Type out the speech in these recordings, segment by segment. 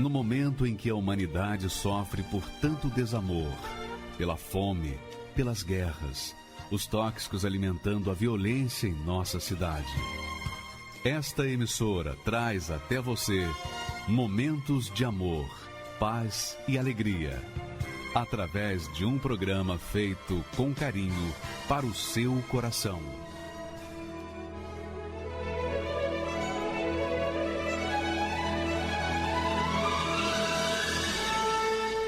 No momento em que a humanidade sofre por tanto desamor, pela fome, pelas guerras, os tóxicos alimentando a violência em nossa cidade. Esta emissora traz até você momentos de amor, paz e alegria, através de um programa feito com carinho para o seu coração.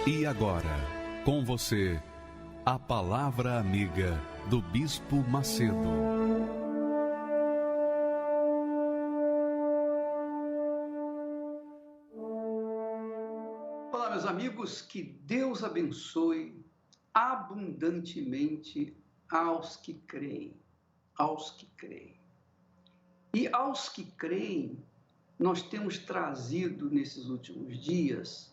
E agora, com você, a Palavra Amiga do Bispo Macedo. Olá, meus amigos, que Deus abençoe abundantemente aos que creem, aos que creem. E aos que creem, nós temos trazido nesses últimos dias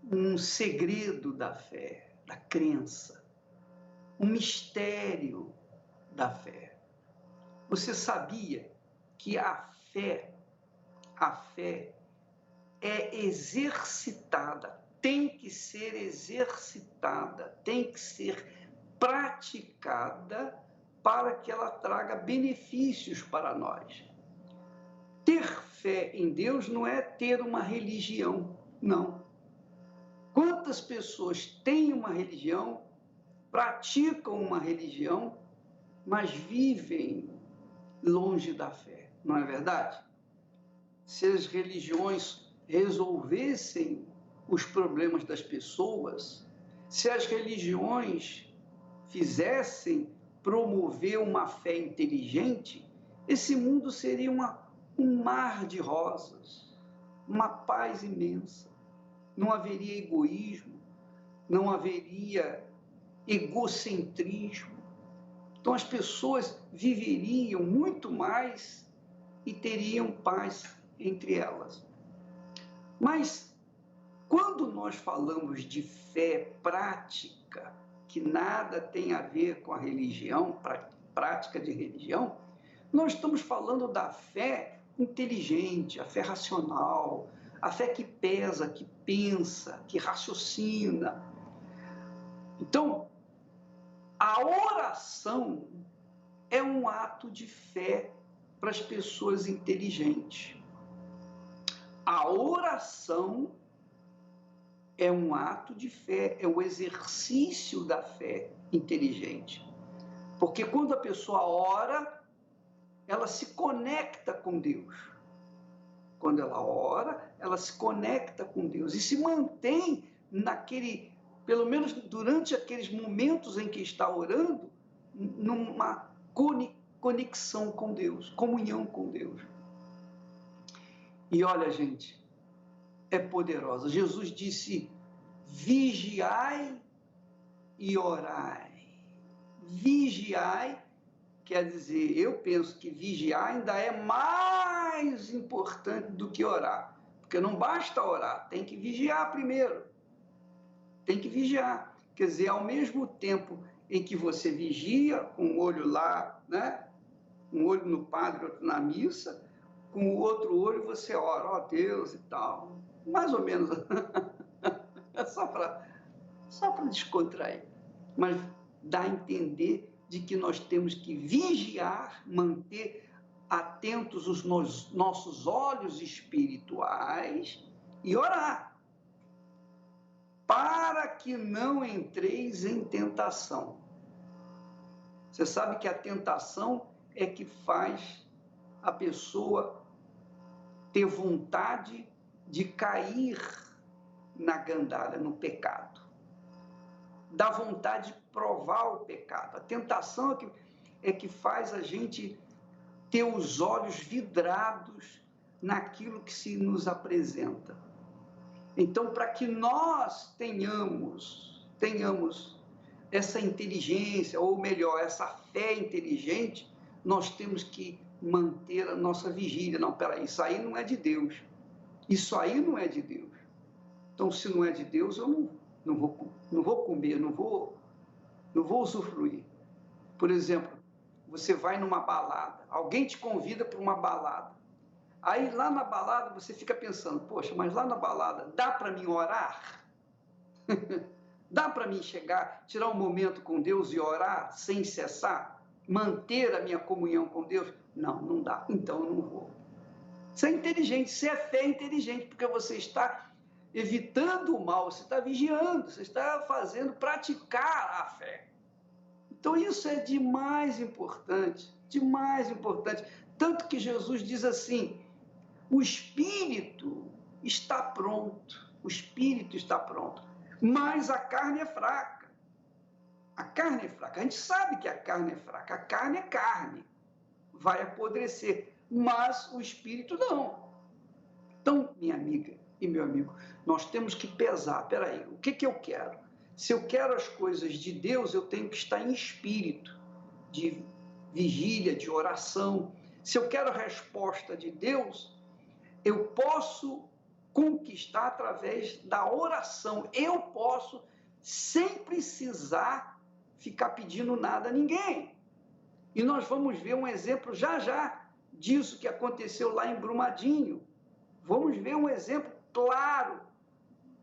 um segredo da fé, da crença, um mistério da fé. Você sabia que a fé é exercitada, tem que ser exercitada, tem que ser praticada para que ela traga benefícios para nós. Ter fé em Deus não é ter uma religião, não. Quantas pessoas têm uma religião, praticam uma religião, mas vivem longe da fé, não é verdade? Se as religiões resolvessem os problemas das pessoas, se as religiões fizessem promover uma fé inteligente, esse mundo seria um mar de rosas, uma paz imensa. Não haveria egoísmo, não haveria egocentrismo. Então as pessoas viveriam muito mais e teriam paz entre elas. Mas quando nós falamos de fé prática, que nada tem a ver com a religião, prática de religião, nós estamos falando da fé inteligente, a fé racional, a fé que pesa, que pensa, que raciocina. Então, a oração é um ato de fé para as pessoas inteligentes. A oração é um ato de fé, é o exercício da fé inteligente. Porque quando a pessoa ora, ela se conecta com Deus. Quando ela ora, ela se conecta com Deus e se mantém pelo menos durante aqueles momentos em que está orando, numa conexão com Deus, comunhão com Deus. E olha, gente, é poderosa. Jesus disse: vigiai e orai. Vigiai quer dizer, eu penso que vigiar ainda é mais importante do que orar. Porque não basta orar, tem que vigiar primeiro. Tem que vigiar. Quer dizer, ao mesmo tempo em que você vigia, com um olho lá, né? Um olho no padre, outro na missa, com o outro olho você ora, ó Deus e tal. Mais ou menos. só para descontrair. Mas dá a entender de que nós temos que vigiar, manter atentos os nossos olhos espirituais e orar, para que não entreis em tentação. Você sabe que a tentação é que faz a pessoa ter vontade de cair na gandaia, no pecado. Dá vontade de provar o pecado. A tentação é que faz a gente ter os olhos vidrados naquilo que se nos apresenta. Então, para que nós tenhamos essa inteligência, ou melhor, essa fé inteligente, nós temos que manter a nossa vigília. Não, peraí, isso aí não é de Deus. Isso aí não é de Deus. Então, se não é de Deus, eu não vou comer, não vou usufruir. Por exemplo, você vai numa balada, alguém te convida para uma balada. Aí lá na balada você fica pensando, poxa, mas lá na balada dá para mim orar? Dá para mim chegar, tirar um momento com Deus e orar sem cessar? Manter a minha comunhão com Deus? Não, não dá. Então eu não vou. Isso é inteligente, isso é fé inteligente, porque você está evitando o mal, você está vigiando, você está fazendo praticar a fé. Então isso é de mais importante, tanto que Jesus diz assim, o espírito está pronto, mas a carne é fraca. A gente sabe que a carne é fraca, a carne é carne, vai apodrecer, mas o espírito não. Então, minha amiga e meu amigo, nós temos que pesar, peraí, o que eu quero? Se eu quero as coisas de Deus, eu tenho que estar em espírito, de vigília, de oração. Se eu quero a resposta de Deus, eu posso conquistar através da oração. Eu posso, sem precisar ficar pedindo nada a ninguém. E nós vamos ver um exemplo já disso que aconteceu lá em Brumadinho. Vamos ver um exemplo claro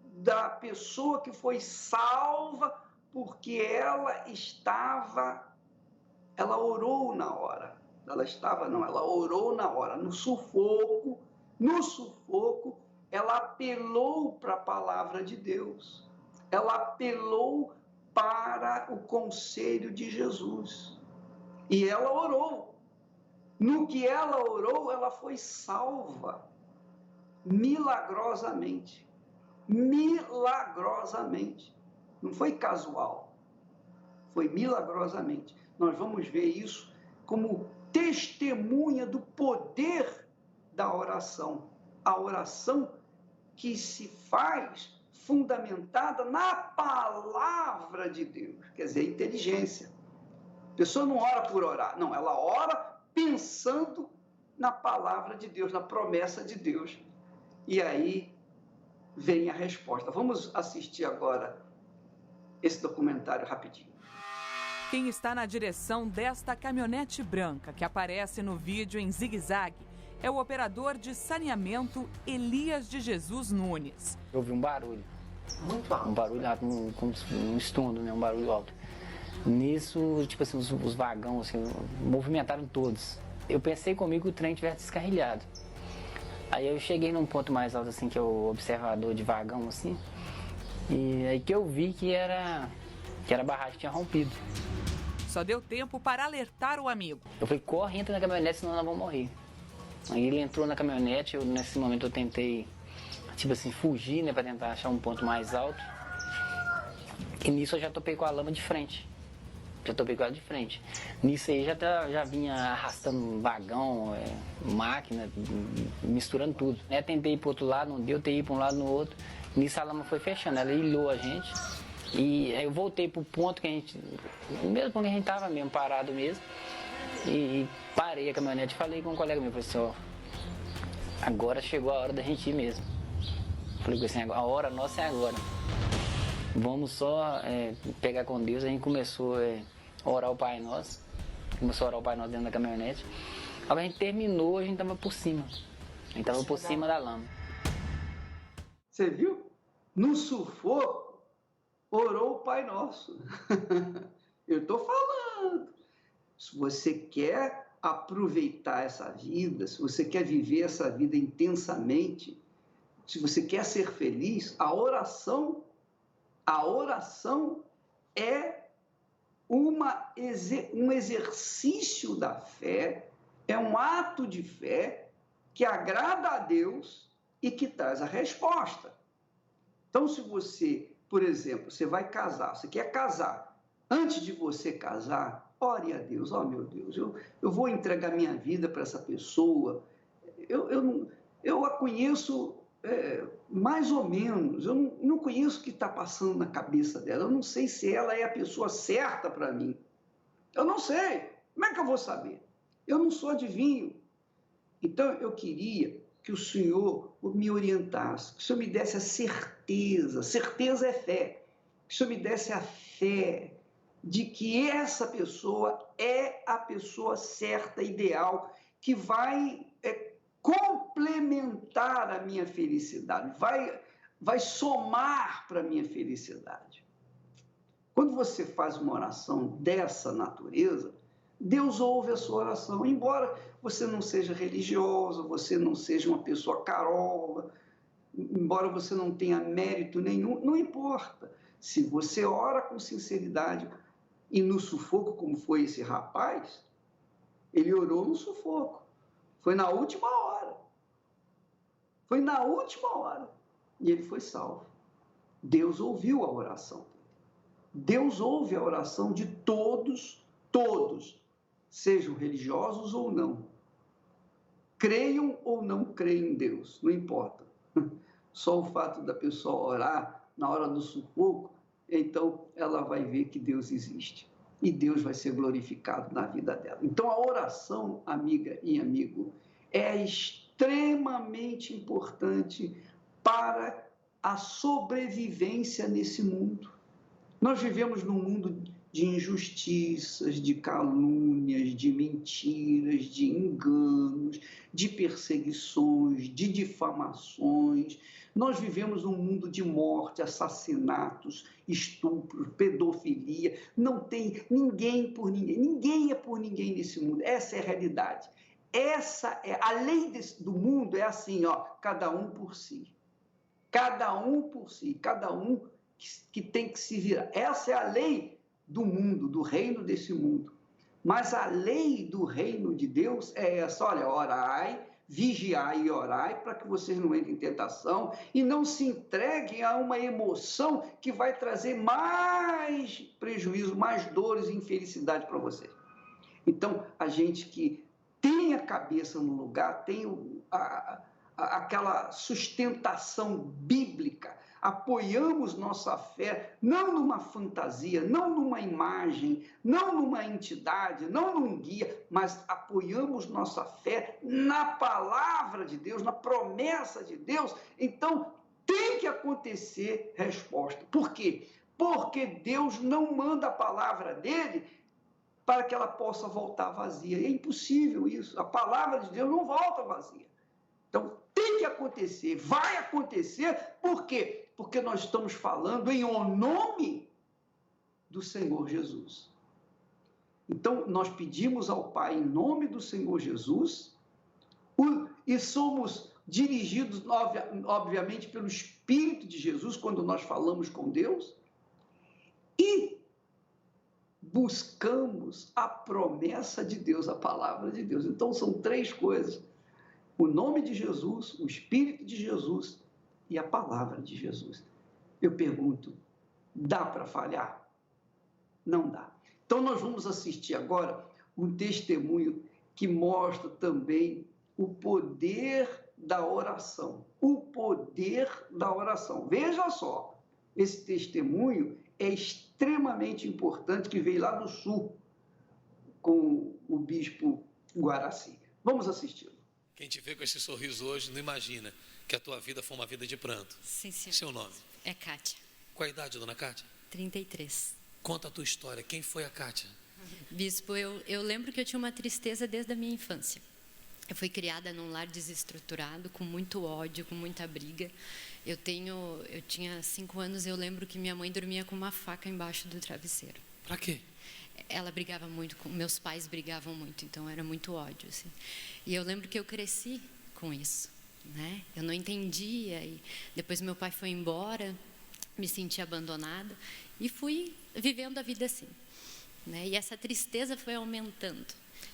da pessoa que foi salva porque ela orou na hora. Ela orou na hora, no sufoco, ela apelou para a palavra de Deus. Ela apelou para o conselho de Jesus. E ela orou. No que ela orou, ela foi salva. Milagrosamente. Não foi casual. Foi milagrosamente. Nós vamos ver isso como testemunha do poder da oração. A oração que se faz fundamentada na palavra de Deus. Quer dizer, inteligência. A pessoa não ora por orar. Não, ela ora pensando na palavra de Deus, na promessa de Deus. E aí vem a resposta. Vamos assistir agora esse documentário rapidinho. Quem está na direção desta caminhonete branca que aparece no vídeo em zigue-zague é o operador de saneamento Elias de Jesus Nunes. Eu ouvi um barulho. Muito alto. Um barulho alto, como um estrondo, né? Um barulho alto. Nisso, tipo assim, os vagões assim, movimentaram todos. Eu pensei comigo que o trem tivesse descarrilhado. Aí eu cheguei num ponto mais alto, assim, que é o observador de vagão, assim. E aí que eu vi que era a barragem que tinha rompido. Só deu tempo para alertar o amigo. Eu falei, corre, entra na caminhonete, senão nós vamos morrer. Aí ele entrou na caminhonete, nesse momento eu tentei, tipo assim, fugir, né, pra tentar achar um ponto mais alto. E nisso eu já topei com a lama de frente. Nisso aí já vinha arrastando vagão, máquina, misturando tudo. Eu tentei ir pro outro lado, não deu, tentei ir pra um lado no outro. Nisso a lama foi fechando, ela ilhou a gente. E aí eu voltei pro ponto que o mesmo ponto que a gente tava mesmo, parado mesmo. E parei a caminhonete e falei com um colega meu, falei assim, ó, agora chegou a hora da gente ir mesmo. Falei assim, a hora nossa é agora. Vamos só pegar com Deus. A gente começou a orar o Pai Nosso. Dentro da caminhonete. Aí a gente terminou, a gente tava por cima. Por cima da lama. Você viu? No sufoco, orou o Pai Nosso. Eu estou falando. Se você quer aproveitar essa vida, se você quer viver essa vida intensamente, se você quer ser feliz, a oração é um exercício da fé, é um ato de fé que agrada a Deus e que traz a resposta. Então, se você, por exemplo, você vai casar, você quer casar, antes de você casar, ore a Deus, meu Deus, eu vou entregar minha vida para essa pessoa, eu a conheço mais ou menos, eu não conheço o que está passando na cabeça dela, eu não sei se ela é a pessoa certa para mim, eu não sei, como é que eu vou saber? Eu não sou adivinho. Então eu queria que o Senhor me orientasse, que o Senhor me desse a certeza é fé, que o Senhor me desse a fé de que essa pessoa é a pessoa certa, ideal, que vai complementar a minha felicidade, vai somar para a minha felicidade. Quando você faz uma oração dessa natureza, Deus ouve a sua oração, embora você não seja religioso, você não seja uma pessoa carola, embora você não tenha mérito nenhum, não importa. Se você ora com sinceridade e no sufoco, como foi esse rapaz, ele orou no sufoco. Foi na última hora. Foi na última hora. E ele foi salvo. Deus ouviu a oração. Deus ouve a oração de todos, sejam religiosos ou não. Creiam ou não creiam em Deus, não importa. Só o fato da pessoa orar na hora do sufoco, então ela vai ver que Deus existe. E Deus vai ser glorificado na vida dela. Então a oração, amiga e amigo, é extremamente importante para a sobrevivência nesse mundo. Nós vivemos num mundo de injustiças, de calúnias, de mentiras, de enganos, de perseguições, de difamações. Nós vivemos num mundo de morte, assassinatos, estupros, pedofilia. Não tem ninguém por ninguém. Ninguém é por ninguém nesse mundo. Essa é a realidade. Essa é a lei do mundo, é assim, ó, cada um por si. Cada um por si, cada um que tem que se virar. Essa é a lei do mundo, do reino desse mundo. Mas a lei do reino de Deus é essa, olha, orai, vigiai e orai para que vocês não entrem em tentação e não se entreguem a uma emoção que vai trazer mais prejuízo, mais dores e infelicidade para vocês. Então, a gente que tem a cabeça no lugar, tem aquela sustentação bíblica, apoiamos nossa fé não numa fantasia, não numa imagem, não numa entidade, não num guia, mas apoiamos nossa fé na palavra de Deus, na promessa de Deus. Então, tem que acontecer resposta. Por quê? Porque Deus não manda a palavra dele para que ela possa voltar vazia. É impossível isso. A palavra de Deus não volta vazia. Então, tem que acontecer, vai acontecer, por quê? Porque nós estamos falando em nome do Senhor Jesus. Então, nós pedimos ao Pai em nome do Senhor Jesus e somos dirigidos, obviamente, pelo Espírito de Jesus, quando nós falamos com Deus, e buscamos a promessa de Deus, a palavra de Deus. Então, são três coisas: o nome de Jesus, o Espírito de Jesus e a palavra de Jesus. Eu pergunto, dá para falhar? Não dá. Então, nós vamos assistir agora um testemunho que mostra também o poder da oração. O poder da oração. Veja só, esse testemunho é extremamente importante, que veio lá do sul com o bispo Guaraci. Vamos assisti-lo. Quem te vê com esse sorriso hoje não imagina que a tua vida foi uma vida de pranto. Sim, senhor. Seu nome? É Kátia. Qual a idade, dona Kátia? 33. Conta a tua história. Quem foi a Kátia? Bispo, eu lembro que eu tinha uma tristeza desde a minha infância. Eu fui criada num lar desestruturado, com muito ódio, com muita briga. Eu tinha 5 anos, eu lembro que minha mãe dormia com uma faca embaixo do travesseiro. Pra quê? Ela brigava muito, meus pais brigavam muito, então era muito ódio, assim. E eu lembro que eu cresci com isso, né? Eu não entendia, e depois meu pai foi embora, me senti abandonada e fui vivendo a vida assim, né? E essa tristeza foi aumentando.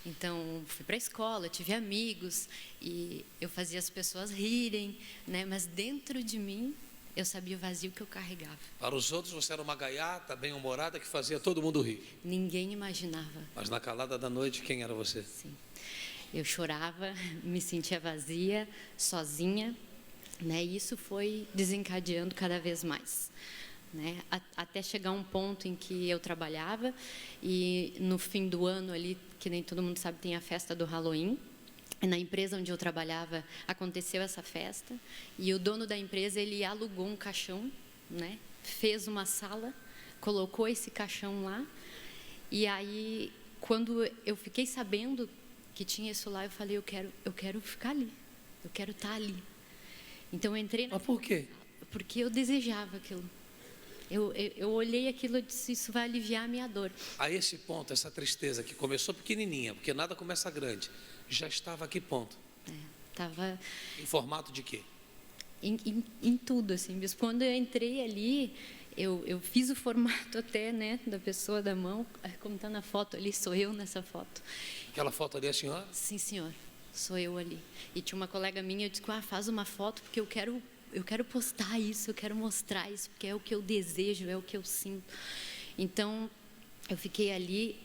Então, fui para a escola, tive amigos e eu fazia as pessoas rirem, né? Mas dentro de mim, eu sabia o vazio que eu carregava. Para os outros, você era uma gaiata bem-humorada que fazia todo mundo rir. Ninguém imaginava. Mas na calada da noite, quem era você? Sim. Eu chorava, me sentia vazia, sozinha, né? E isso foi desencadeando cada vez mais, né? Até chegar um ponto em que eu trabalhava e no fim do ano ali, que nem todo mundo sabe, tem a festa do Halloween. Na empresa onde eu trabalhava, aconteceu essa festa e o dono da empresa, ele alugou um caixão, né? Fez uma sala, colocou esse caixão lá e aí, quando eu fiquei sabendo que tinha isso lá, eu falei, eu quero ficar ali, Eu quero estar ali. Então eu entrei... Mas por quê? Porque eu desejava aquilo. Eu olhei aquilo e disse, isso vai aliviar a minha dor. A esse ponto, essa tristeza que começou pequenininha, porque nada começa grande, já estava a que ponto? Estava... Em formato de quê? Em tudo, assim. Mas quando eu entrei ali, eu fiz o formato até, né, da pessoa, da mão. Como está na foto ali, sou eu nessa foto. Aquela foto ali é a senhora? Sim, senhor. Sou eu ali. E tinha uma colega minha, eu disse, faz uma foto, porque eu quero postar isso, eu quero mostrar isso, porque é o que eu desejo, é o que eu sinto. Então, eu fiquei ali,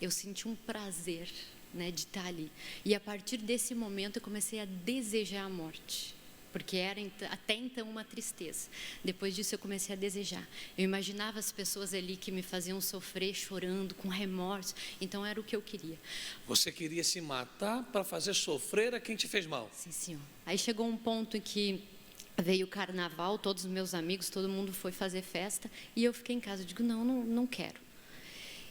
eu senti um prazer, né, de estar ali. E a partir desse momento, eu comecei a desejar a morte. Porque era até então uma tristeza. Depois disso eu comecei a desejar. Eu imaginava as pessoas ali que me faziam sofrer, chorando, com remorso. Então era o que eu queria. Você queria se matar para fazer sofrer a quem te fez mal? Sim, senhor. Aí chegou um ponto em que veio o carnaval, todos os meus amigos, todo mundo foi fazer festa. E eu fiquei em casa. Eu digo, não quero.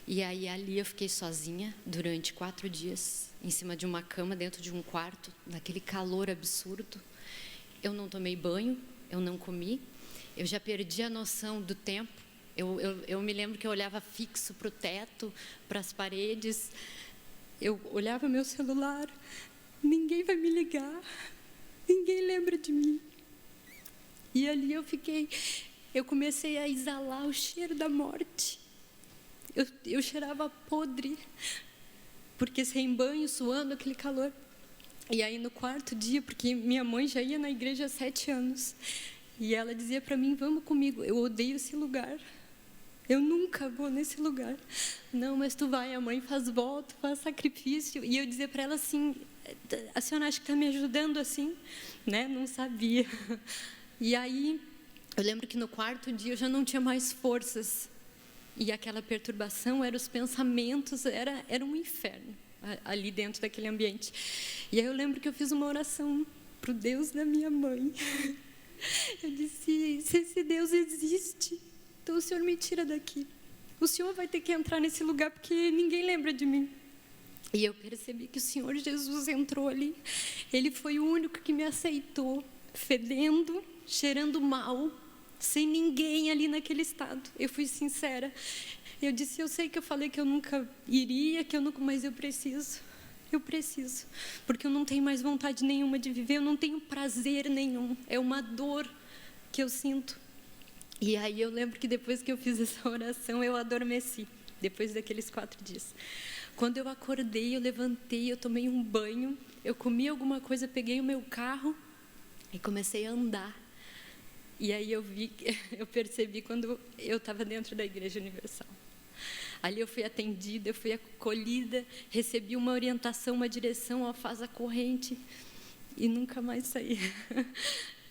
E aí ali eu fiquei sozinha durante 4 dias, em cima de uma cama, dentro de um quarto, naquele calor absurdo. Eu não tomei banho, eu não comi, eu já perdi a noção do tempo. Eu me lembro que eu olhava fixo para o teto, para as paredes. Eu olhava meu celular, ninguém vai me ligar, ninguém lembra de mim. E ali eu comecei a exalar o cheiro da morte. Eu cheirava podre, porque sem banho, suando, aquele calor. E aí no 4º dia, porque minha mãe já ia na igreja há 7 anos, e ela dizia para mim, vamos comigo, eu odeio esse lugar, eu nunca vou nesse lugar. Não, mas tu vai, a mãe faz voto, faz sacrifício. E eu dizia para ela assim, a senhora acha que está me ajudando assim? Né? Não sabia. E aí, eu lembro que no 4º dia eu já não tinha mais forças, e aquela perturbação, eram os pensamentos, era um inferno ali dentro daquele ambiente. E aí eu lembro que eu fiz uma oração para o Deus da minha mãe. Eu disse, se esse Deus existe, então o Senhor me tira daqui. O Senhor vai ter que entrar nesse lugar, porque ninguém lembra de mim. E eu percebi que o Senhor Jesus entrou ali. Ele foi o único que me aceitou, fedendo, cheirando mal, sem ninguém ali naquele estado. Eu fui sincera. Eu disse, eu sei que eu falei que eu nunca iria, mas eu preciso, porque eu não tenho mais vontade nenhuma de viver, eu não tenho prazer nenhum, é uma dor que eu sinto. E aí eu lembro que depois que eu fiz essa oração, eu adormeci, depois daqueles 4 dias. Quando eu acordei, eu levantei, eu tomei um banho, eu comi alguma coisa, peguei o meu carro e comecei a andar. E aí eu percebi quando eu estava dentro da Igreja Universal. Ali eu fui atendida, eu fui acolhida, recebi uma orientação, uma direção, ó, faz a corrente, e nunca mais saí.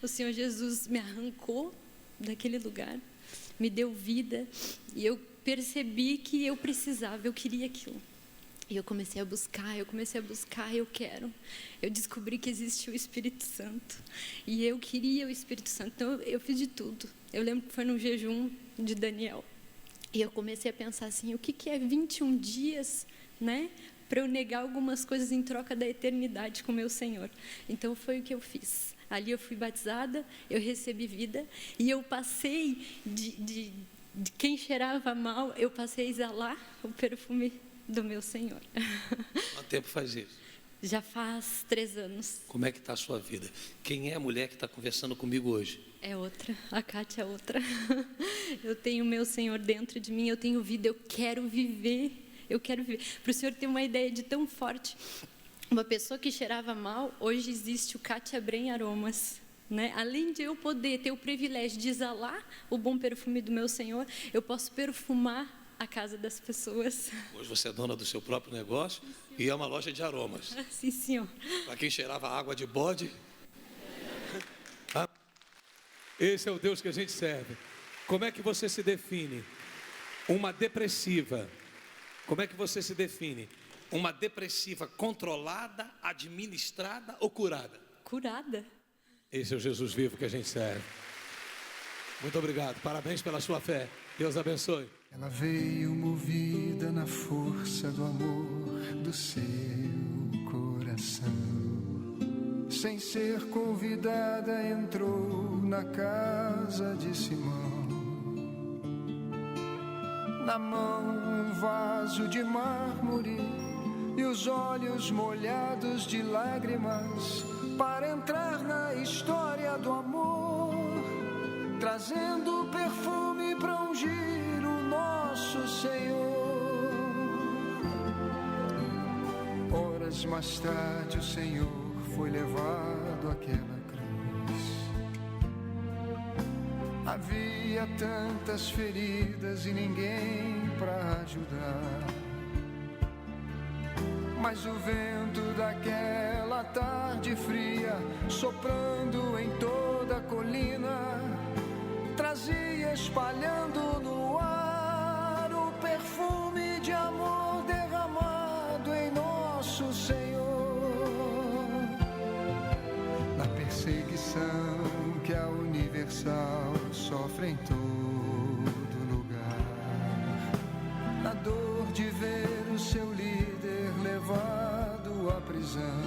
O Senhor Jesus me arrancou daquele lugar, me deu vida, e eu percebi que eu precisava, eu queria aquilo. E eu comecei a buscar, eu quero. Eu descobri que existe o Espírito Santo, e eu queria o Espírito Santo, então eu fiz de tudo. Eu lembro que foi no jejum de Daniel. E eu comecei a pensar assim, o que é 21 dias, né, para eu negar algumas coisas em troca da eternidade com o meu Senhor. Então, foi o que eu fiz. Ali eu fui batizada, eu recebi vida, e eu passei de quem cheirava mal, eu passei a exalar o perfume do meu Senhor. Quanto tempo faz isso? Já faz 3 anos. Como é que está a sua vida? Quem é a mulher que está conversando comigo hoje? É outra, a Kátia é outra. Eu tenho o meu Senhor dentro de mim, eu tenho vida, eu quero viver. Para o Senhor ter uma ideia de tão forte. Uma pessoa que cheirava mal, hoje existe o Kátia Bren Aromas. Né? Além de eu poder ter o privilégio de exalar o bom perfume do meu Senhor, eu posso perfumar a casa das pessoas. Hoje você é dona do seu próprio negócio e é uma loja de aromas. Sim, senhor. Para quem cheirava água de bode. Esse é o Deus que a gente serve. Como é que você se define? Uma depressiva. Como é que você se define? Uma depressiva controlada, administrada ou curada? Curada. Esse é o Jesus vivo que a gente serve. Muito obrigado. Parabéns pela sua fé. Deus abençoe. Ela veio movida na força do amor do seu coração. sem ser convidada, entrou na casa de Simão. Na mão um vaso de mármore e os olhos molhados de lágrimas, para entrar na história do amor, trazendo perfume para ungir o nosso Senhor. Horas mais tarde o Senhor foi levado àquela cruz. Havia tantas feridas e ninguém para ajudar, mas o vento daquela tarde fria, soprando em toda a colina, trazia espalhando no ar o perfume de amor derramado em nosso Senhor. Na perseguição que a Universal sofre em todo lugar, na dor de ver o seu líder levado à prisão,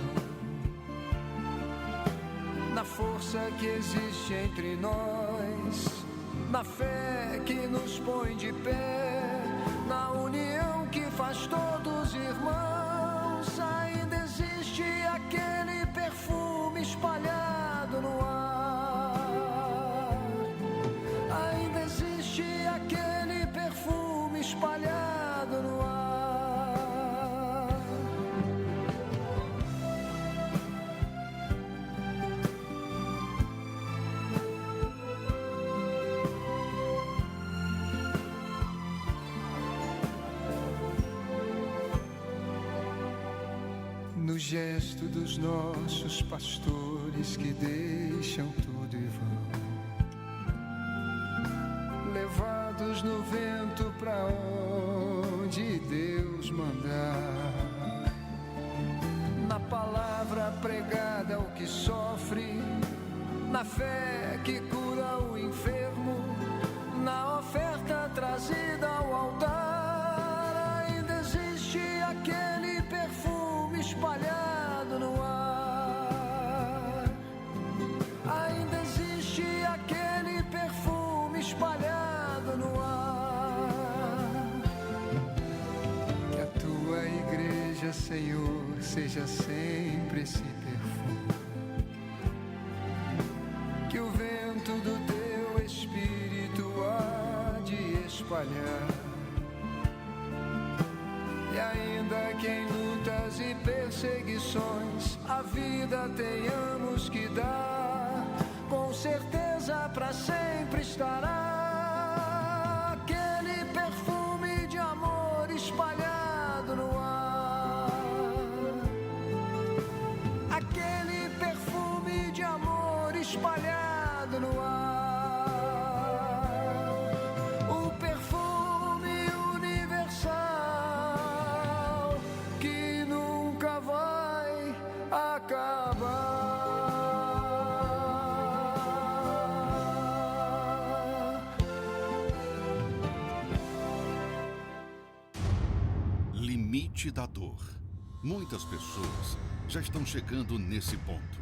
na força que existe entre nós, na fé que nos põe de pé, na união que faz todos irmãos, ainda existe aquele perfume espalhado no ar. Ainda existe aquele perfume espalhado no ar. No gesto dos nossos pastores que deixam tudo e vão, levados no vento pra onde Deus mandar, na palavra pregada ao que sofre, na fé que cura o enfermo, na oferta trazida ao altar, ainda existe aquele perfume espalhado no ar. Ainda existe aquele perfume espalhado no ar. Que a tua igreja, Senhor, seja sempre esse perfume, que o vento do teu Espírito há de espalhar. E ainda que em lutas e perseguições a vida tenhamos que dar, com certeza pra sempre estará aquele perfume de amor espalhado no ar. Aquele perfume de amor espalhado no ar. O perfume universal que nunca vai acabar. Limite da dor. Muitas pessoas já estão chegando nesse ponto.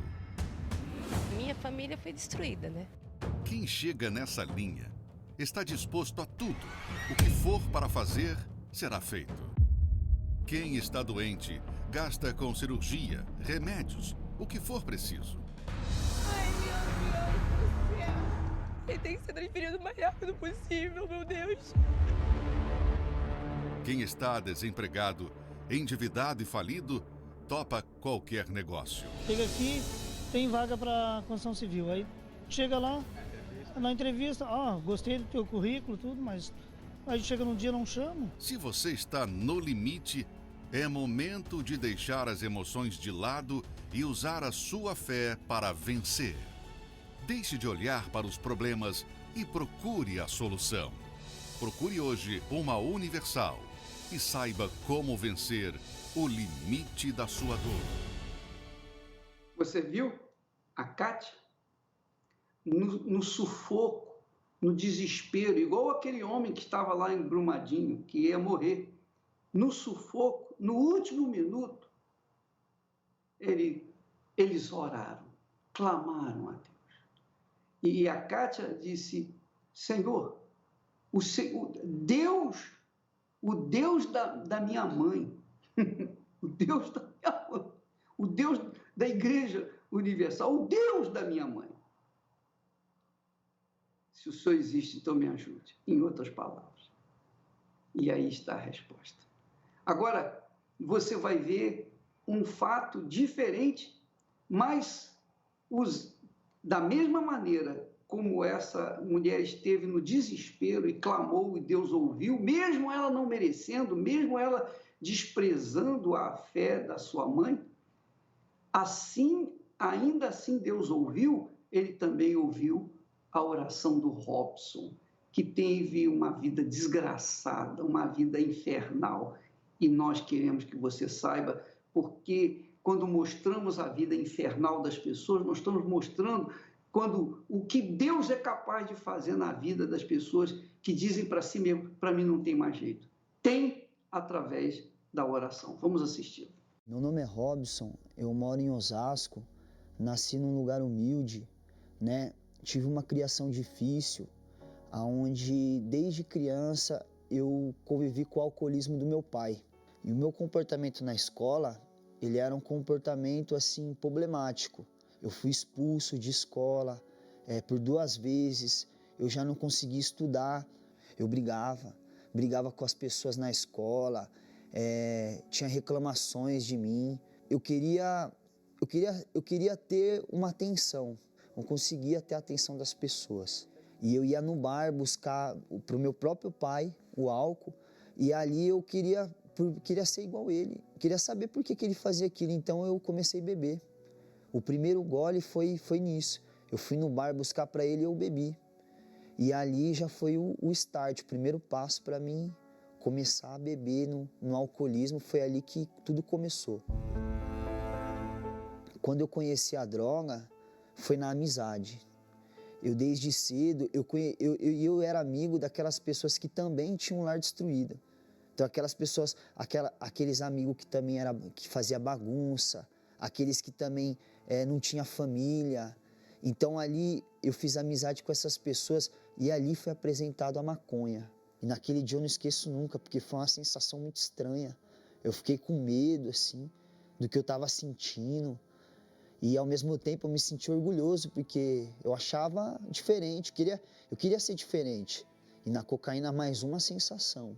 Minha família foi destruída, né? Quem chega nessa linha está disposto a tudo. O que for para fazer, será feito. Quem está doente, gasta com cirurgia, remédios, o que for preciso. Ai, meu Deus do céu! Ele tem que ser transferido o mais rápido possível, meu Deus! Quem está desempregado, endividado e falido, topa qualquer negócio. Chega aqui, tem vaga para construção civil. Aí chega lá, na entrevista, gostei do teu currículo, tudo, mas aí chega num dia não chama. Se você está no limite, é momento de deixar as emoções de lado e usar a sua fé para vencer. Deixe de olhar para os problemas e procure a solução. Procure hoje uma Universal e saiba como vencer o limite da sua dor. Você viu a Kátia no sufoco, no desespero, igual aquele homem que estava lá em Brumadinho, que ia morrer. No sufoco, no último minuto, ele eles oraram, clamaram a Deus. E a Kátia disse, Senhor, o Deus da minha mãe, o Deus da minha mãe, o Deus da Igreja Universal, o Deus da minha mãe. Se o Senhor existe, então me ajude. Em outras palavras. E aí está a resposta. Agora, você vai ver um fato diferente, mas da mesma maneira como essa mulher esteve no desespero e clamou e Deus ouviu, mesmo ela não merecendo, mesmo ela desprezando a fé da sua mãe, ainda assim Deus ouviu, ele também ouviu a oração do Robson, que teve uma vida desgraçada, uma vida infernal. E nós queremos que você saiba, porque quando mostramos a vida infernal das pessoas, nós estamos mostrando o que Deus é capaz de fazer na vida das pessoas que dizem para si mesmo, para mim não tem mais jeito. Tem através da oração. Vamos assistir. Meu nome é Robson, eu moro em Osasco, nasci num lugar humilde, né? Tive uma criação difícil, onde desde criança eu convivi com o alcoolismo do meu pai. E o meu comportamento na escola, ele era um comportamento assim problemático. Eu fui expulso de escola por 2 vezes, eu já não conseguia estudar, eu brigava com as pessoas na escola, tinha reclamações de mim. Eu queria ter uma atenção, não conseguia ter a atenção das pessoas. E eu ia no bar buscar para o meu próprio pai o álcool, e ali eu queria ser igual ele, queria saber por que ele fazia aquilo, então eu comecei a beber. O primeiro gole foi nisso, eu fui no bar buscar para ele e eu bebi. E ali já foi o start, o primeiro passo para mim começar a beber no alcoolismo, foi ali que tudo começou. Quando eu conheci a droga, foi na amizade. Eu desde cedo, eu era amigo daquelas pessoas que também tinham um lar destruído. Então aquelas pessoas, aqueles amigos que também que fazia bagunça, aqueles que também não tinha família. Então ali eu fiz amizade com essas pessoas e ali foi apresentado a maconha. E naquele dia eu não esqueço nunca, porque foi uma sensação muito estranha. Eu fiquei com medo, assim, do que eu estava sentindo. E ao mesmo tempo eu me senti orgulhoso, porque eu achava diferente, eu queria ser diferente. E na cocaína mais uma sensação.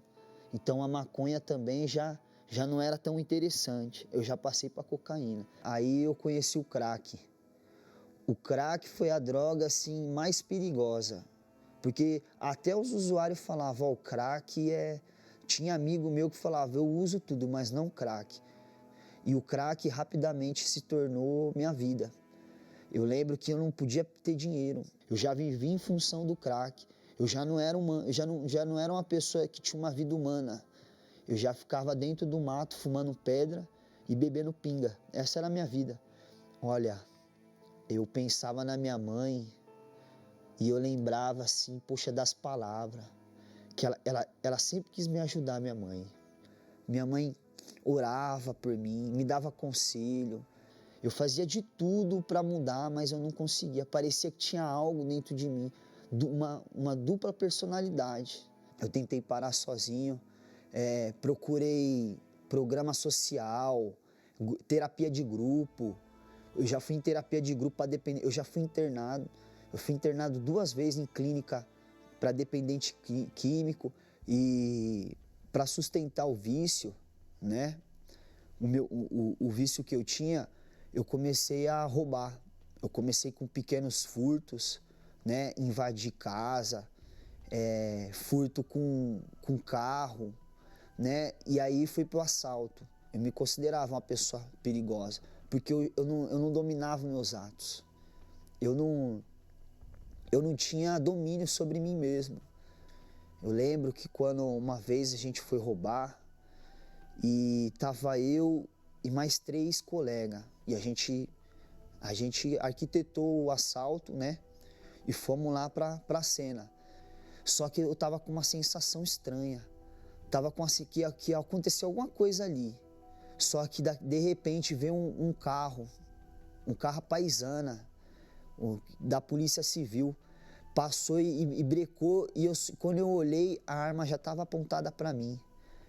Então a maconha também já não era tão interessante, eu já passei para cocaína. Aí eu conheci o crack. O crack foi a droga assim mais perigosa, porque até os usuários falavam, o crack Tinha amigo meu que falava, eu uso tudo, mas não crack. E o crack rapidamente se tornou minha vida. Eu lembro que eu não podia ter dinheiro. Eu já vivi em função do crack. Eu já não era uma pessoa que tinha uma vida humana. Eu já ficava dentro do mato fumando pedra e bebendo pinga. Essa era a minha vida. Olha, eu pensava na minha mãe e eu lembrava assim, poxa, das palavras. Que ela sempre quis me ajudar, minha mãe. Minha mãe orava por mim, me dava conselho. Eu fazia de tudo para mudar, mas eu não conseguia. Parecia que tinha algo dentro de mim, uma dupla personalidade. Eu tentei parar sozinho, procurei programa social, terapia de grupo. Eu já fui em terapia de grupo para dependente. Eu já fui internado. Eu fui internado 2 vezes em clínica para dependente químico e para sustentar o vício, né? O vício que eu tinha, eu comecei a roubar. Eu comecei com pequenos furtos, né? Invadir casa, furto com carro, né? E aí fui pro assalto. Eu me considerava uma pessoa perigosa, porque eu não dominava meus atos. Eu não tinha domínio sobre mim mesmo. Eu lembro que quando uma vez a gente foi roubar e tava eu e mais 3 colegas e a gente arquitetou o assalto, né? E fomos lá pra cena. Só que eu tava com uma sensação estranha. Tava com assim que ia acontecer alguma coisa ali. Só que de repente veio um carro um carro paisana da Polícia Civil passou e brecou, e quando eu olhei, a arma já estava apontada para mim.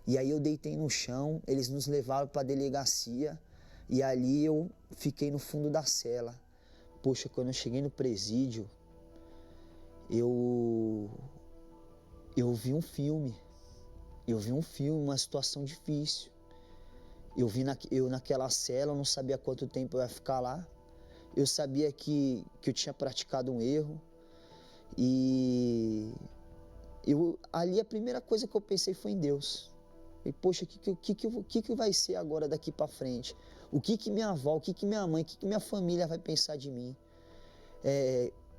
E aí eu deitei no chão, eles nos levaram para a delegacia, e ali eu fiquei no fundo da cela. Poxa, quando eu cheguei no presídio, eu vi um filme. Uma situação difícil. Eu naquela cela, eu não sabia quanto tempo eu ia ficar lá. Eu sabia que eu tinha praticado um erro. E ali a primeira coisa que eu pensei foi em Deus. E, poxa, o que vai ser agora daqui para frente? O que minha avó, o que minha mãe, o que minha família vai pensar de mim?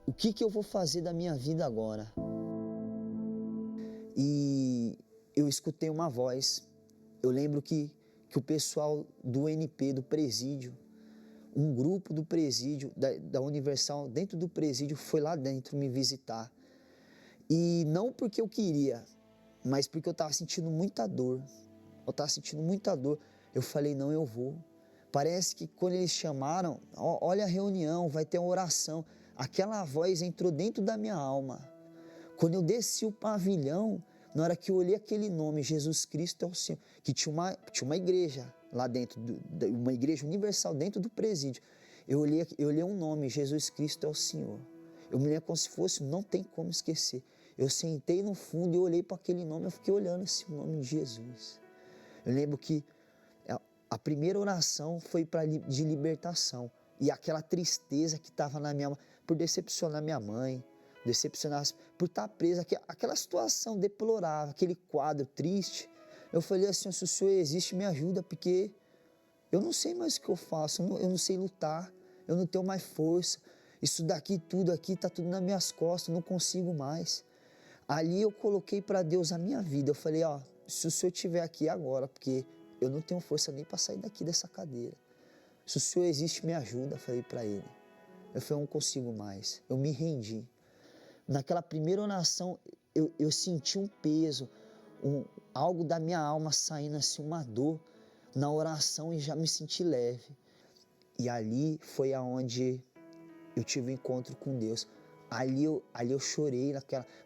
O que eu vou fazer da minha vida agora? E eu escutei uma voz. Eu lembro que o pessoal do NP, do presídio, um grupo do presídio, da Universal, dentro do presídio, foi lá dentro me visitar. E não porque eu queria, mas porque eu estava sentindo muita dor. Eu falei, não, eu vou. Parece que quando eles chamaram, olha a reunião, vai ter uma oração. Aquela voz entrou dentro da minha alma. Quando eu desci o pavilhão, na hora que eu olhei aquele nome, Jesus Cristo é o Senhor, que tinha uma igreja lá dentro, uma igreja universal dentro do presídio. Eu olhei um nome, Jesus Cristo é o Senhor. Eu me lembro como se fosse, não tem como esquecer. Eu sentei no fundo e olhei para aquele nome, eu fiquei olhando assim, o nome de Jesus. Eu lembro que a primeira oração foi de libertação. E aquela tristeza que estava na minha alma, por decepcionar minha mãe, por estar presa, aquela situação deplorável, aquele quadro triste. Eu falei assim, se o Senhor existe, me ajuda, porque eu não sei mais o que eu faço, eu não sei lutar, eu não tenho mais força. Isso daqui, tudo aqui, está tudo nas minhas costas, eu não consigo mais. Ali eu coloquei para Deus a minha vida. Eu falei, se o Senhor estiver aqui agora, porque eu não tenho força nem para sair daqui dessa cadeira. Se o Senhor existe, me ajuda, falei para Ele. Eu falei, eu não consigo mais. Eu me rendi. Naquela primeira oração, eu senti um peso, algo da minha alma saindo assim, uma dor na oração, e já me senti leve. E ali foi aonde eu tive um encontro com Deus. Ali eu chorei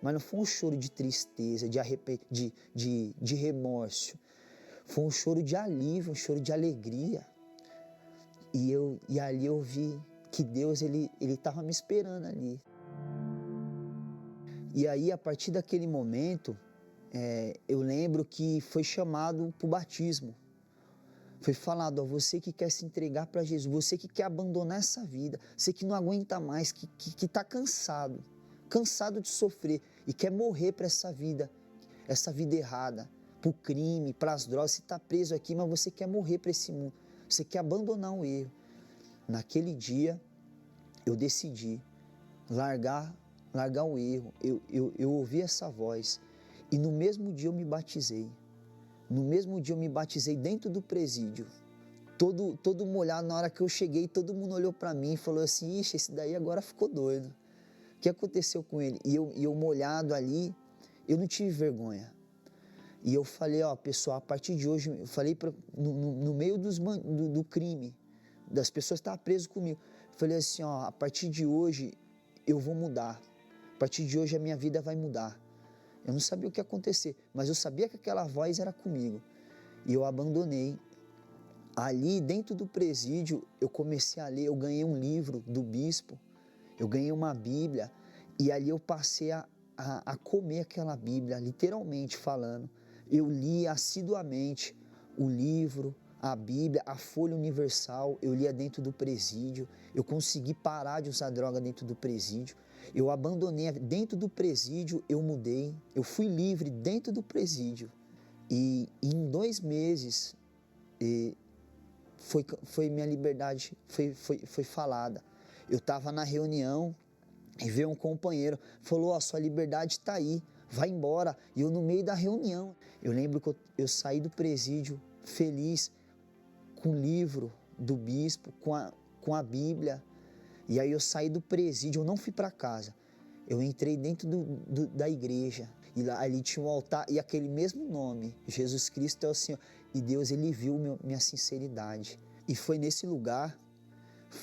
mas não foi um choro de tristeza, de remorso. Foi um choro de alívio, um choro de alegria. E ali eu vi que Deus, ele estava me esperando ali. E aí, a partir daquele momento, eu lembro que foi chamado para o batismo. Foi falado, você que quer se entregar para Jesus, você que quer abandonar essa vida, você que não aguenta mais, que está cansado de sofrer e quer morrer para essa vida errada, para o crime, para as drogas. Você está preso aqui, mas você quer morrer para esse mundo, você quer abandonar o erro. Naquele dia, eu decidi largar o erro. Eu ouvi essa voz e no mesmo dia eu me batizei. No mesmo dia eu me batizei dentro do presídio. Todo molhado. Na hora que eu cheguei, todo mundo olhou para mim e falou assim, ixi, esse daí agora ficou doido. O que aconteceu com ele? E eu molhado ali, eu não tive vergonha. E eu falei, pessoal, a partir de hoje, eu falei no meio do crime, das pessoas que estavam presas comigo, eu falei assim, a partir de hoje eu vou mudar. A partir de hoje a minha vida vai mudar. Eu não sabia o que ia acontecer, mas eu sabia que aquela voz era comigo. E eu abandonei. Ali dentro do presídio eu comecei a ler, eu ganhei um livro do bispo, eu ganhei uma Bíblia, e ali eu passei a comer aquela Bíblia, literalmente falando. Eu li assiduamente o livro, a Bíblia, a Folha Universal, eu lia dentro do presídio, eu consegui parar de usar droga dentro do presídio, eu abandonei dentro do presídio, eu mudei, eu fui livre dentro do presídio. E em 2 meses foi minha liberdade, foi falada. Eu estava na reunião e veio um companheiro, falou, sua liberdade está aí, vai embora. E eu no meio da reunião, eu lembro que eu saí do presídio feliz, com o livro do bispo, com a Bíblia. E aí eu saí do presídio, eu não fui para casa. Eu entrei dentro da igreja. E lá, ali tinha um altar e aquele mesmo nome, Jesus Cristo é o Senhor. E Deus, Ele viu minha sinceridade. E foi nesse lugar,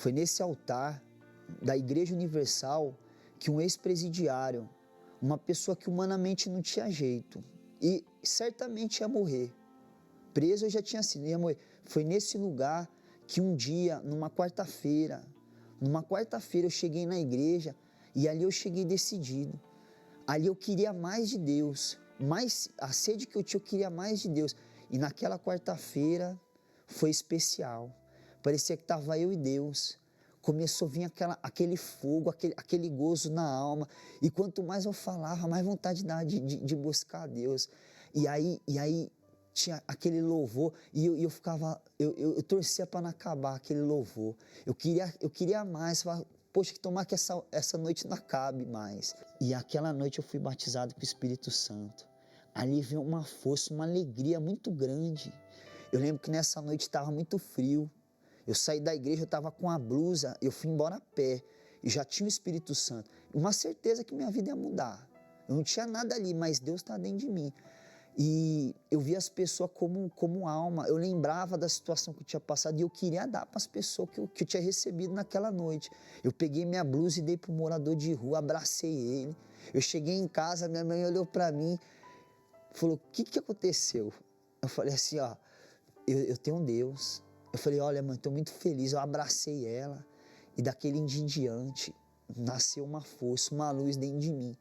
Foi nesse altar da Igreja Universal que um ex-presidiário, uma pessoa que humanamente não tinha jeito e certamente ia morrer, preso eu já tinha sido, ia morrer. Foi nesse lugar que um dia, numa quarta-feira eu cheguei na igreja e ali eu cheguei decidido. Ali eu queria mais de Deus, a sede que eu tinha, eu queria mais de Deus. E naquela quarta-feira foi especial. Parecia que estava eu e Deus. Começou a vir aquele fogo, aquele gozo na alma. E quanto mais eu falava, mais vontade dava de buscar a Deus. E aí tinha aquele louvor e eu torcia para não acabar aquele louvor. Eu queria mais, falava, poxa, que tomar que essa noite não acabe mais. E aquela noite eu fui batizado com o Espírito Santo. Ali veio uma força, uma alegria muito grande. Eu lembro que nessa noite estava muito frio. Eu saí da igreja, eu estava com a blusa, eu fui embora a pé. E já tinha o Espírito Santo. Uma certeza que minha vida ia mudar. Eu não tinha nada ali, mas Deus está dentro de mim. E eu via as pessoas como alma. Eu lembrava da situação que eu tinha passado e eu queria dar para as pessoas que eu tinha recebido naquela noite. Eu peguei minha blusa e dei para o morador de rua, abracei ele. Eu cheguei em casa, minha mãe olhou para mim, falou, o que aconteceu? Eu falei assim, ó, eu tenho um Deus. Eu falei, olha, mãe, estou muito feliz. Eu abracei ela e daquele dia em diante nasceu uma força, uma luz dentro de mim.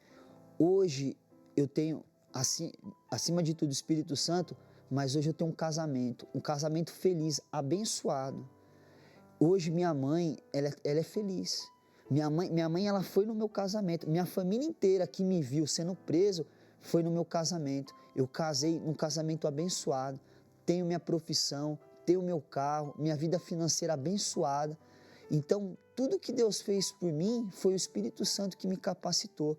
Hoje eu tenho, assim, acima de tudo, o Espírito Santo, mas hoje eu tenho um casamento feliz, abençoado. Hoje minha mãe, ela é feliz. Minha mãe, ela foi no meu casamento. Minha família inteira que me viu sendo preso foi no meu casamento. Eu casei num casamento abençoado. Tenho minha profissão, tenho meu carro, minha vida financeira abençoada. Então, tudo que Deus fez por mim foi o Espírito Santo que me capacitou.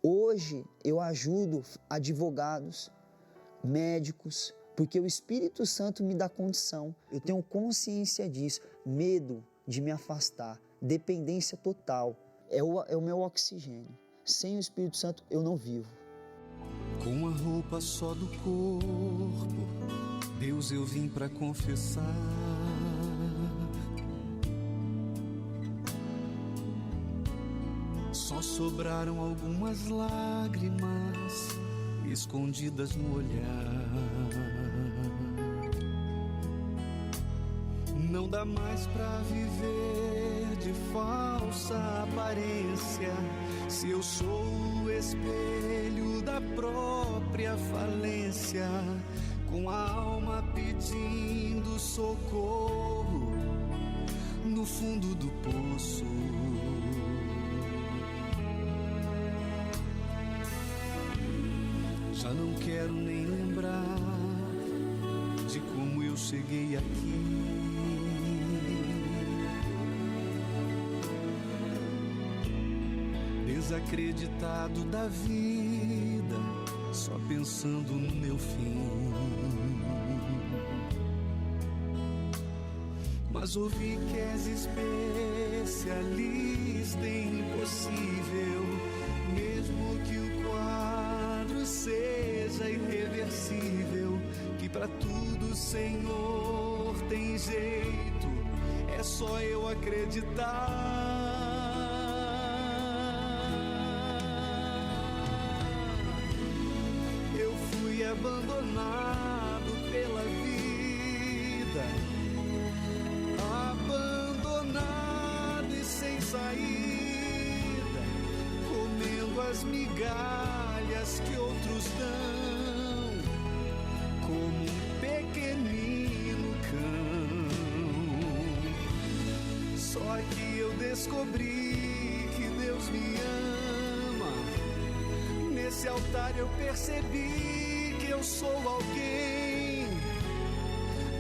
Hoje, eu ajudo advogados, médicos, porque o Espírito Santo me dá condição. Eu tenho consciência disso, medo de me afastar, dependência total. É o meu oxigênio. Sem o Espírito Santo, eu não vivo. Com a roupa só do corpo, Deus eu vim pra confessar. Só sobraram algumas lágrimas escondidas no olhar. Não dá mais pra viver de falsa aparência, se eu sou o espelho da própria falência, com a alma pedindo socorro no fundo do poço. Já não quero nem lembrar de como eu cheguei aqui. Desacreditado da vida, só pensando no meu fim. Mas ouvi que és especialista em impossível, mesmo que o quadro seja irreversível, que pra tudo, Senhor, tem jeito, é só eu acreditar. Eu fui abandonado pela vida, abandonado e sem saída, comendo as migalhas que outros dão, como um pequenino cão. Só que eu descobri que Deus me ama. Nesse altar eu percebi que eu sou alguém.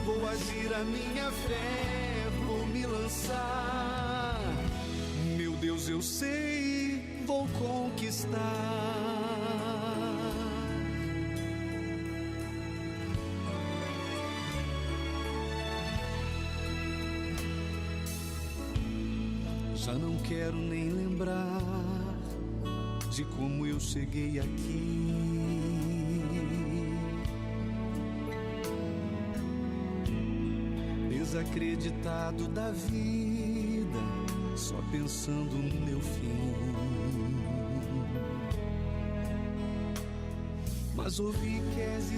Vou agir a minha fé, vou me lançar. Meu Deus, eu sei, vou conquistar. Já não quero nem lembrar de como eu cheguei aqui. Desacreditado da vida, pensando no meu fim. Mas ouvi que és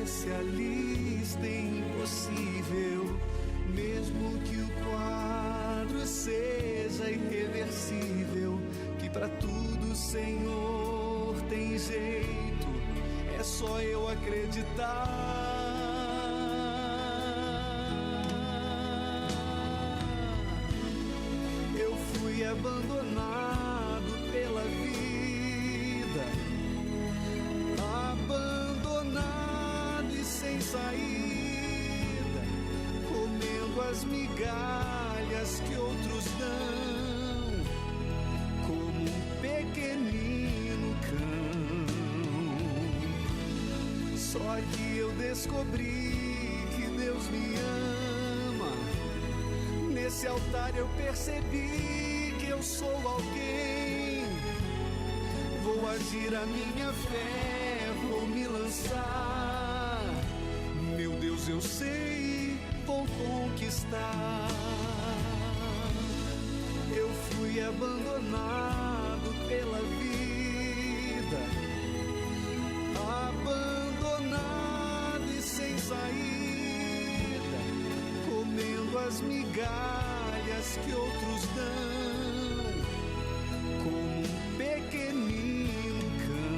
especialista em impossível, mesmo que o quadro seja irreversível, que pra tudo, Senhor, tem jeito, é só eu acreditar. Eu fui abandonado pela vida, abandonado e sem saída, comendo as migalhas que outros dão, como um pequenino cão. Só que eu descobri que Deus me ama. Nesse altar eu percebi que eu sou alguém. Vou agir a minha fé, vou me lançar. Meu Deus, eu sei, vou conquistar. Eu fui abandonado pela vida, abandonado e sem saída, comendo as migalhas que outros dão, como um pequenino cão.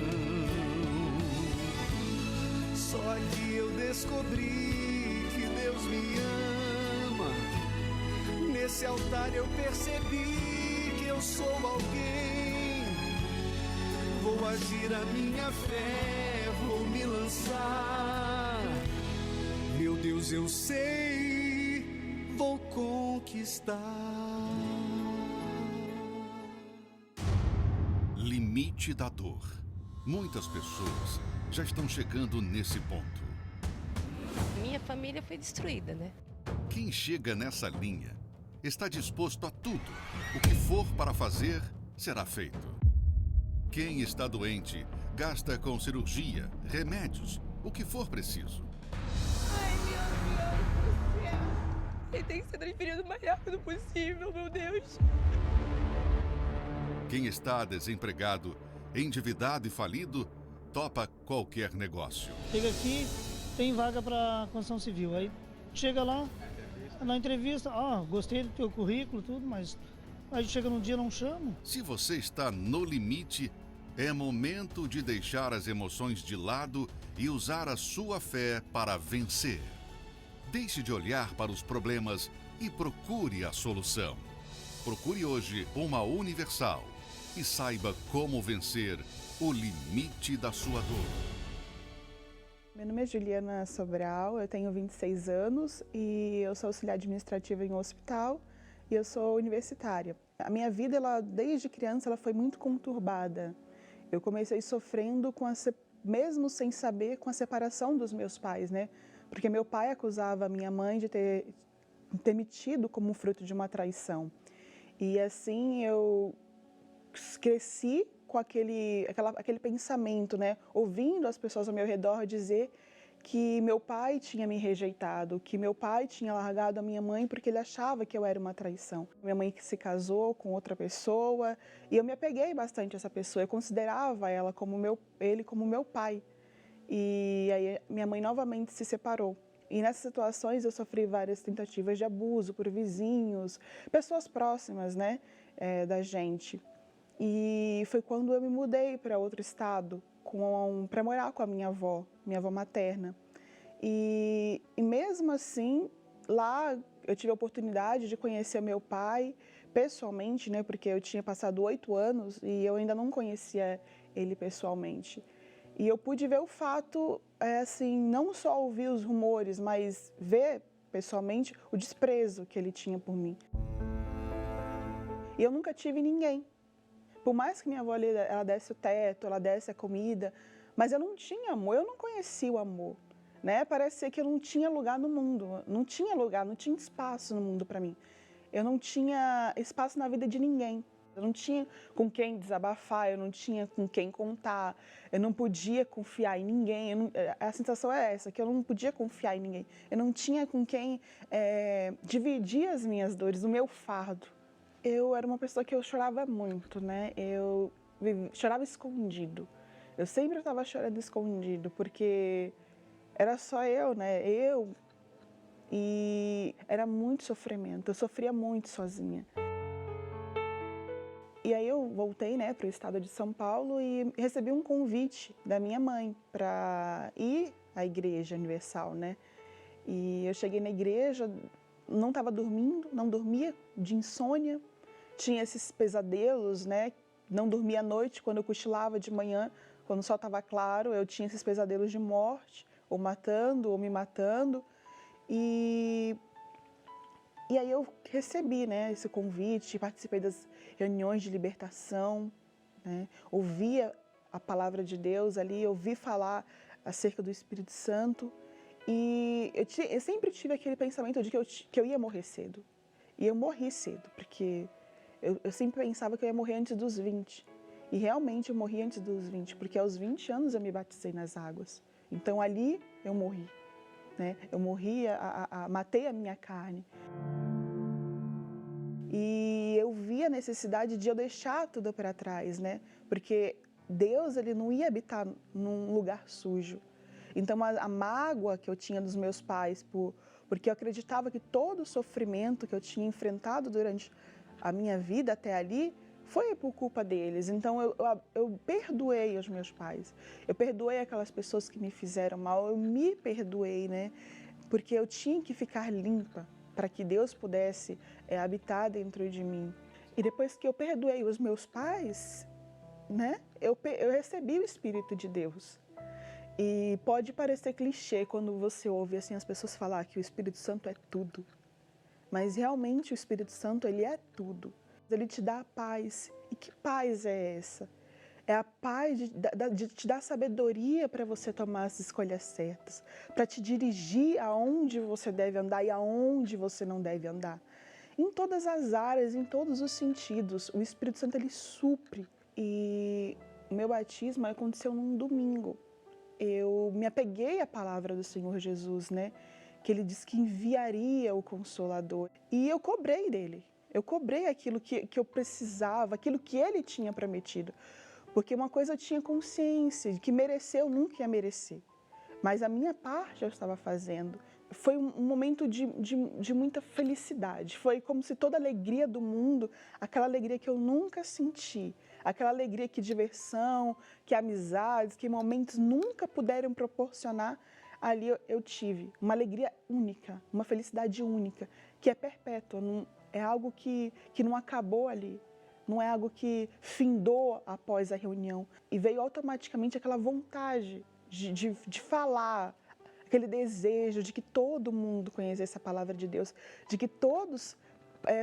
Só que eu descobri que Deus me ama. Nesse altar eu percebi que eu sou alguém. Vou agir a minha fé, vou me lançar. Meu Deus, eu sei, vou conquistar. Limite da dor. Muitas pessoas já estão chegando nesse ponto. Minha família foi destruída, né? Quem chega nessa linha está disposto a tudo. O que for para fazer, será feito. Quem está doente, gasta com cirurgia, remédios, o que for preciso. Ai, meu Deus do céu. Ele tem que ser transferido o mais rápido possível, meu Deus. Quem está desempregado, endividado e falido, topa qualquer negócio. Chega aqui, tem vaga para construção civil. Aí chega lá, na entrevista, gostei do teu currículo, tudo, mas aí chega num dia, não chama. Se você está no limite, é momento de deixar as emoções de lado e usar a sua fé para vencer. Deixe de olhar para os problemas e procure a solução. Procure hoje uma Universal e saiba como vencer o limite da sua dor. Meu nome é Juliana Sobral, eu tenho 26 anos e eu sou auxiliar administrativa em um hospital e eu sou universitária. A minha vida, desde criança, ela foi muito conturbada. Eu comecei sofrendo, mesmo sem saber, com a separação dos meus pais, né? Porque meu pai acusava a minha mãe de ter me tido como fruto de uma traição. E assim eu cresci com aquele pensamento, né? Ouvindo as pessoas ao meu redor dizer que meu pai tinha me rejeitado, que meu pai tinha largado a minha mãe porque ele achava que eu era uma traição. Minha mãe se casou com outra pessoa e eu me apeguei bastante a essa pessoa. Eu considerava ele como meu pai. E aí minha mãe novamente se separou. E nessas situações eu sofri várias tentativas de abuso por vizinhos, pessoas próximas, né, da gente. E foi quando eu me mudei para outro estado para morar com a minha avó materna. E mesmo assim, lá eu tive a oportunidade de conhecer meu pai pessoalmente, né, porque eu tinha passado 8 anos e eu ainda não conhecia ele pessoalmente. E eu pude ver o fato, assim, não só ouvir os rumores, mas ver pessoalmente o desprezo que ele tinha por mim. E eu nunca tive ninguém. Por mais que minha avó ela desse o teto, ela desse a comida, mas eu não tinha amor, eu não conhecia o amor, né? Parecia que eu não tinha lugar no mundo, não tinha lugar, não tinha espaço no mundo para mim. Eu não tinha espaço na vida de ninguém. Eu não tinha com quem desabafar, eu não tinha com quem contar, eu não podia confiar em ninguém. A sensação é essa, que eu não podia confiar em ninguém. Eu não tinha com quem dividir as minhas dores, o meu fardo. Eu era uma pessoa que eu chorava muito, né? Eu chorava escondido. Eu sempre estava chorando escondido, porque era só eu, né? E era muito sofrimento. Eu sofria muito sozinha. E aí eu voltei, né, para o estado de São Paulo e recebi um convite da minha mãe para ir à Igreja Universal, né? E eu cheguei na igreja, não estava dormindo, não dormia, de insônia, tinha esses pesadelos, né? Não dormia à noite, quando eu cochilava de manhã, quando o sol estava claro, eu tinha esses pesadelos de morte, ou matando, ou me matando. E aí eu recebi, né, esse convite, participei das reuniões de libertação, né? Ouvia a palavra de Deus ali, ouvi falar acerca do Espírito Santo. E eu sempre tive aquele pensamento de que eu ia morrer cedo. E eu morri cedo, porque eu sempre pensava que eu ia morrer antes dos 20. E realmente eu morri antes dos 20, porque aos 20 anos eu me batizei nas águas. Então ali eu morri, né? Eu morri, matei a minha carne. E eu vi a necessidade de eu deixar tudo para trás, né? Porque Deus, ele não ia habitar num lugar sujo. Então a mágoa que eu tinha dos meus pais, porque eu acreditava que todo o sofrimento que eu tinha enfrentado durante a minha vida até ali foi por culpa deles. Então eu perdoei os meus pais, eu perdoei aquelas pessoas que me fizeram mal, eu me perdoei, né? Porque eu tinha que ficar limpa para que Deus pudesse habitar dentro de mim. E depois que eu perdoei os meus pais, né, eu recebi o Espírito de Deus. E pode parecer clichê quando você ouve assim, as pessoas falar que o Espírito Santo é tudo. Mas realmente o Espírito Santo, ele é tudo. Ele te dá a paz. E que paz é essa? É a paz de te dar sabedoria para você tomar as escolhas certas, para te dirigir aonde você deve andar e aonde você não deve andar. Em todas as áreas, em todos os sentidos, o Espírito Santo, ele supre. E o meu batismo aconteceu num domingo. Eu me apeguei à palavra do Senhor Jesus, né? Que ele disse que enviaria o Consolador. E eu cobrei dele. Eu cobrei aquilo que eu precisava, aquilo que ele tinha prometido. Porque uma coisa eu tinha consciência de que merecer eu nunca ia merecer. Mas a minha parte eu estava fazendo. Foi um momento de muita felicidade. Foi como se toda a alegria do mundo, aquela alegria que eu nunca senti, aquela alegria que diversão, que amizades, que momentos nunca puderam proporcionar, ali eu tive. Uma alegria única, uma felicidade única, que é perpétua, é algo que não acabou ali. Não é algo que findou após a reunião. E veio automaticamente aquela vontade de falar, aquele desejo de que todo mundo conhecesse a palavra de Deus, de que todos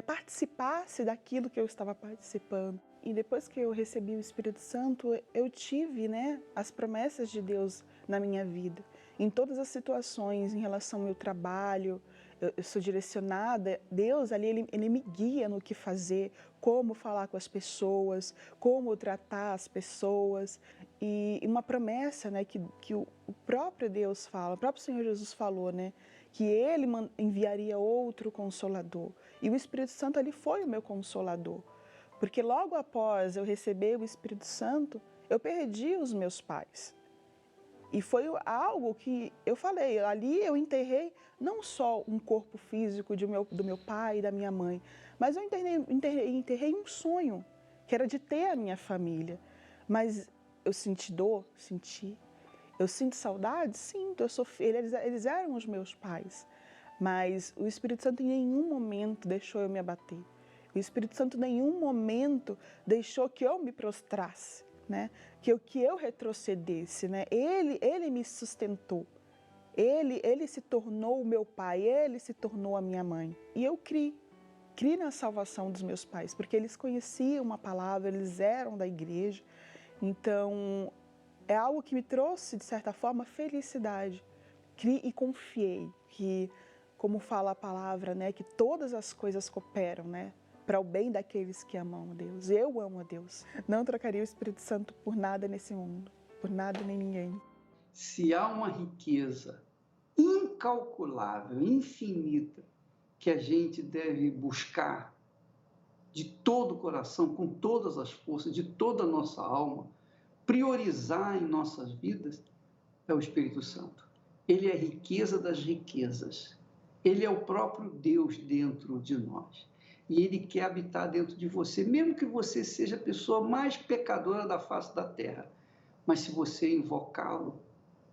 participassem daquilo que eu estava participando. E depois que eu recebi o Espírito Santo, eu tive, né, as promessas de Deus na minha vida. Em todas as situações, em relação ao meu trabalho, eu sou direcionada, Deus ali, ele me guia no que fazer, como falar com as pessoas, como tratar as pessoas. E uma promessa, né, que o próprio Deus fala, o próprio Senhor Jesus falou, né, que ele enviaria outro Consolador. E o Espírito Santo, ele foi o meu Consolador. Porque logo após eu receber o Espírito Santo, eu perdi os meus pais. E foi algo que eu falei, ali eu enterrei não só um corpo físico do meu pai e da minha mãe, mas eu enterrei um sonho, que era de ter a minha família. Mas eu senti dor? Senti. Eu sinto saudade? Sinto. Eu sofri. Eles eram os meus pais. Mas o Espírito Santo em nenhum momento deixou eu me abater. O Espírito Santo em nenhum momento deixou que eu me prostrasse, né? Que eu retrocedesse, né? Ele me sustentou. Ele se tornou o meu pai, ele se tornou a minha mãe. E eu criei na salvação dos meus pais, porque eles conheciam a palavra, eles eram da igreja. Então, é algo que me trouxe, de certa forma, felicidade. Criei e confiei que, como fala a palavra, né, que todas as coisas cooperam, né, para o bem daqueles que amam a Deus. Eu amo a Deus. Não trocaria o Espírito Santo por nada nesse mundo, por nada nem ninguém. Se há uma riqueza incalculável, infinita, que a gente deve buscar de todo o coração, com todas as forças, de toda a nossa alma, priorizar em nossas vidas, é o Espírito Santo. Ele é a riqueza das riquezas. Ele é o próprio Deus dentro de nós. E Ele quer habitar dentro de você, mesmo que você seja a pessoa mais pecadora da face da terra. Mas se você invocá-lo,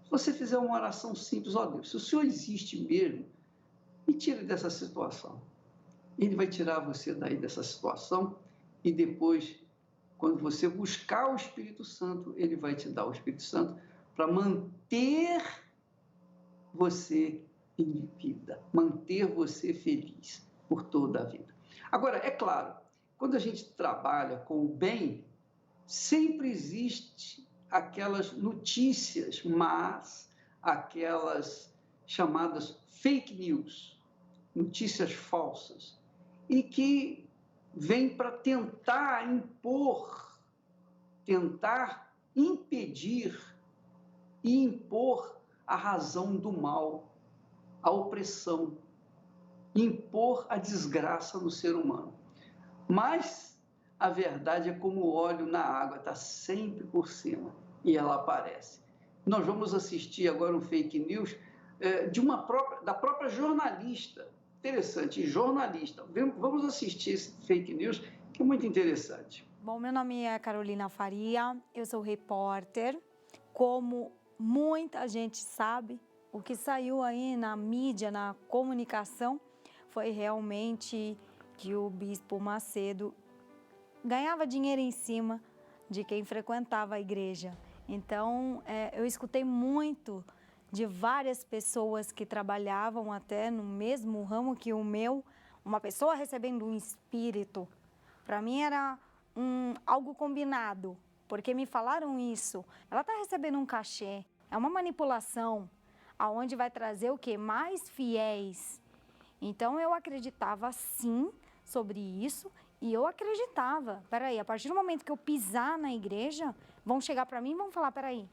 se você fizer uma oração simples, ó Deus, se o Senhor existe mesmo, me tire dessa situação. Ele vai tirar você daí dessa situação e depois, quando você buscar o Espírito Santo, Ele vai te dar o Espírito Santo para manter você em vida, manter você feliz por toda a vida. Agora, é claro, quando a gente trabalha com o bem, sempre existe aquelas notícias, mas aquelas chamadas fake news, notícias falsas, e que vêm para tentar impor, tentar impedir e impor a razão do mal, a opressão, impor a desgraça no ser humano. Mas a verdade é como o óleo na água, está sempre por cima e ela aparece. Nós vamos assistir agora um fake news da própria jornalista. Interessante, jornalista. Vamos assistir esse fake news, que é muito interessante. Bom, meu nome é Carolina Faria, eu sou repórter. Como muita gente sabe, o que saiu aí na mídia, na comunicação, foi realmente que o Bispo Macedo ganhava dinheiro em cima de quem frequentava a igreja. Então, eu escutei muito de várias pessoas que trabalhavam até no mesmo ramo que o meu, uma pessoa recebendo um espírito. Para mim era algo combinado, porque me falaram isso. Ela está recebendo um cachê, é uma manipulação, aonde vai trazer o quê? Mais fiéis. Então eu acreditava sim sobre isso e eu acreditava. Peraí, a partir do momento que eu pisar na igreja, vão chegar para mim e vão falar, peraí,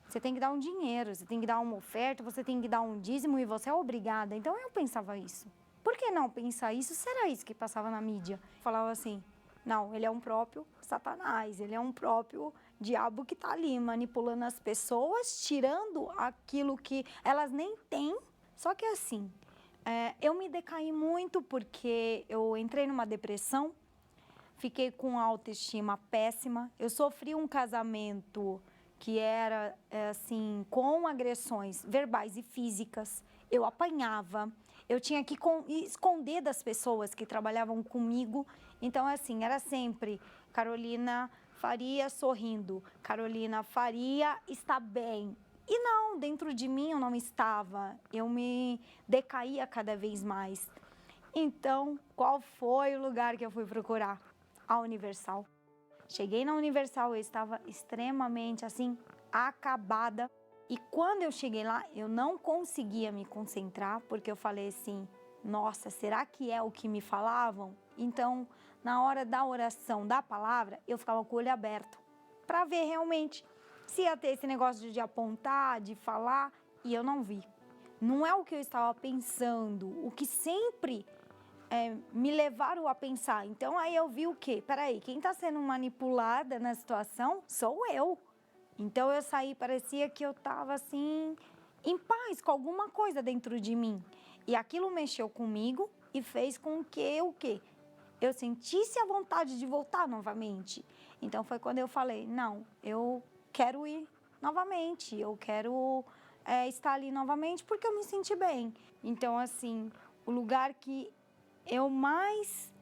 você tem que dar um dinheiro, você tem que dar uma oferta, você tem que dar um dízimo e você é obrigada. Então eu pensava isso. Por que não pensar isso? Será isso que passava na mídia? Falava assim, não, ele é um próprio Satanás, ele é um próprio diabo que está ali manipulando as pessoas, tirando aquilo que elas nem têm. Só que assim, eu me decaí muito porque eu entrei numa depressão, fiquei com autoestima péssima, eu sofri um casamento que era, assim, com agressões verbais e físicas, eu apanhava, eu tinha que esconder das pessoas que trabalhavam comigo. Então, assim, era sempre Carolina Faria sorrindo, Carolina Faria está bem. E não, dentro de mim eu não estava, eu me decaía cada vez mais. Então, qual foi o lugar que eu fui procurar? A Universal. Cheguei na Universal, eu estava extremamente, assim, acabada. E quando eu cheguei lá, eu não conseguia me concentrar, porque eu falei assim, nossa, será que é o que me falavam? Então, na hora da oração, da palavra, eu ficava com o olho aberto, para ver realmente se ia ter esse negócio de apontar, de falar, e eu não vi. Não é o que eu estava pensando, o que sempre me levaram a pensar. Então, aí eu vi o quê? Peraí, quem está sendo manipulada na situação sou eu. Então, eu saí, parecia que eu estava assim, em paz, com alguma coisa dentro de mim. E aquilo mexeu comigo e fez com que eu sentisse a vontade de voltar novamente. Então, foi quando eu falei, não, eu quero ir novamente, eu quero estar ali novamente porque eu me senti bem. Então, assim, o lugar que eu mais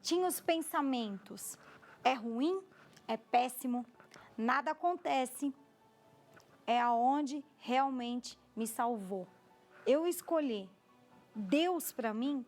tinha os pensamentos, é ruim, é péssimo, nada acontece, é aonde realmente me salvou. Eu escolhi Deus para mim,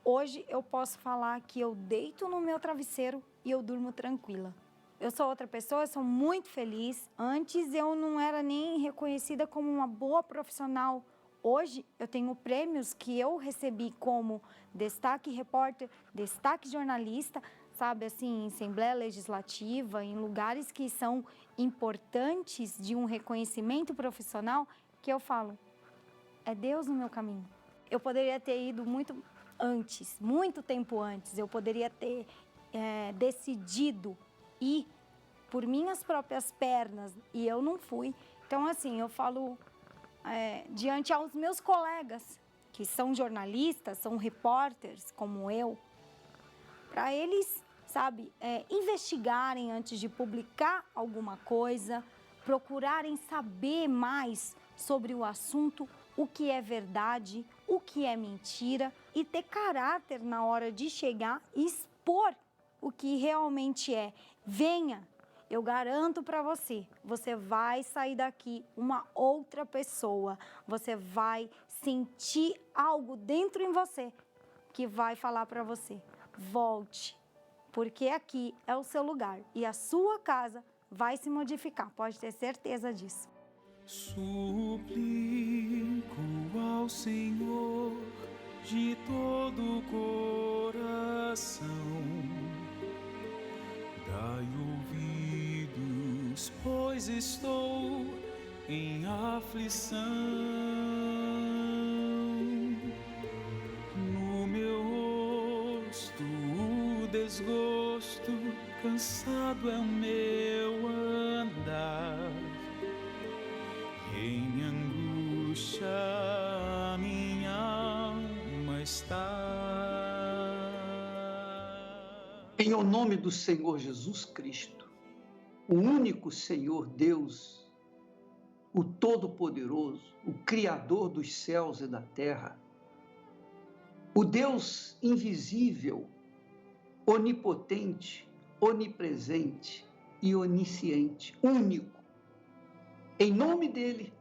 hoje eu posso falar que eu deito no meu travesseiro e eu durmo tranquila. Eu sou outra pessoa, eu sou muito feliz. Antes eu não era nem reconhecida como uma boa profissional. Hoje eu tenho prêmios que eu recebi como destaque repórter, destaque jornalista, sabe, assim, em Assembleia Legislativa, em lugares que são importantes de um reconhecimento profissional, que eu falo, é Deus no meu caminho. Eu poderia ter ido muito antes, muito tempo antes. Eu poderia ter decidido ir por minhas próprias pernas e eu não fui. Então, assim, eu falo diante aos meus colegas, que são jornalistas, são repórteres como eu, para eles, sabe, investigarem antes de publicar alguma coisa, procurarem saber mais sobre o assunto, o que é verdade, o que é mentira e ter caráter na hora de chegar e expor o que realmente é. Venha, eu garanto para você, você vai sair daqui uma outra pessoa, você vai sentir algo dentro em você que vai falar para você, volte, porque aqui é o seu lugar e a sua casa vai se modificar, pode ter certeza disso. Suplico ao Senhor de todo o coração, dai ouvidos, pois estou em aflição. No meu rosto o desgosto, cansado é o meu andar. Em angústia a minha alma está. Em o nome do Senhor Jesus Cristo, o único Senhor Deus, o Todo-Poderoso, o Criador dos céus e da terra, o Deus invisível, onipotente, onipresente e onisciente, único. Em nome dele,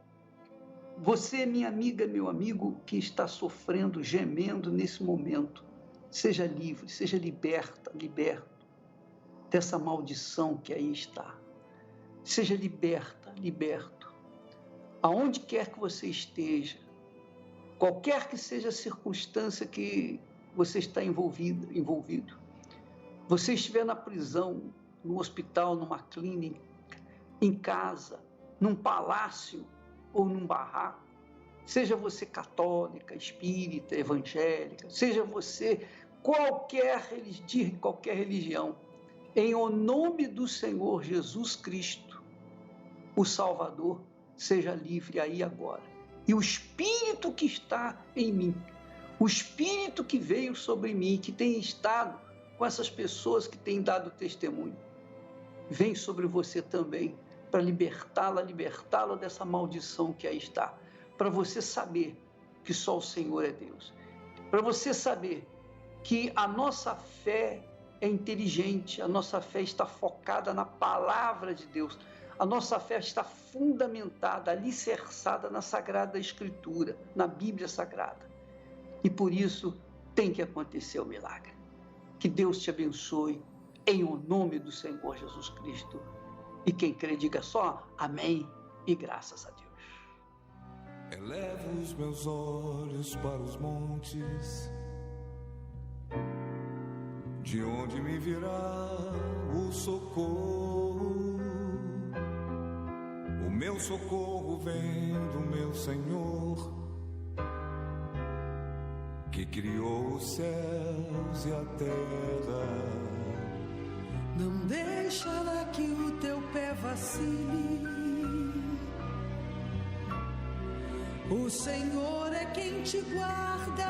você, minha amiga, meu amigo, que está sofrendo, gemendo nesse momento, seja livre, seja liberto dessa maldição que aí está. Seja liberto. Aonde quer que você esteja, qualquer que seja a circunstância que você está envolvido. Você estiver na prisão, no hospital, numa clínica, em casa, num palácio ou num barraco, seja você católica, espírita, evangélica, seja você de qualquer religião, em o nome do Senhor Jesus Cristo, o Salvador, seja livre aí agora. E o Espírito que está em mim, o Espírito que veio sobre mim, que tem estado com essas pessoas que têm dado testemunho, vem sobre você também, para libertá-la dessa maldição que aí está, para você saber que só o Senhor é Deus, para você saber que a nossa fé é inteligente, a nossa fé está focada na palavra de Deus, a nossa fé está fundamentada, alicerçada na Sagrada Escritura, na Bíblia Sagrada, e por isso tem que acontecer o milagre. Que Deus te abençoe, em o nome do Senhor Jesus Cristo. E quem crê, diga só amém e graças a Deus. Elevo os meus olhos para os montes, de onde me virá o socorro. O meu socorro vem do meu Senhor, que criou os céus e a terra. Não deixará que o teu pé vacile. O Senhor é quem te guarda.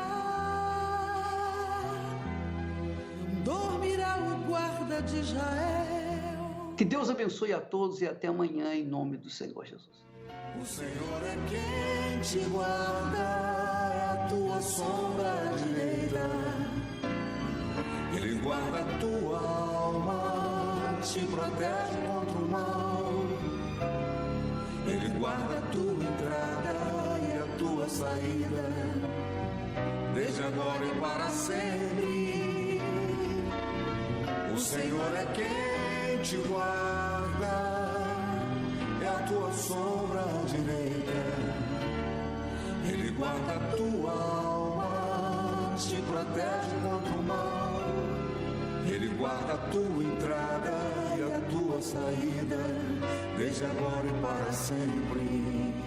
Não dormirá o guarda de Israel. Que Deus abençoe a todos e até amanhã, em nome do Senhor Jesus. O Senhor é quem te guarda, é a tua sombra direita. Ele guarda a tua alma, te protege contra o mal. Ele guarda a tua entrada e a tua saída, desde agora e para sempre. O Senhor é quem te guarda, é a tua sombra direita. Ele guarda a tua alma, te protege contra o mal. Ele guarda a tua entrada e a tua saída, desde agora e para sempre.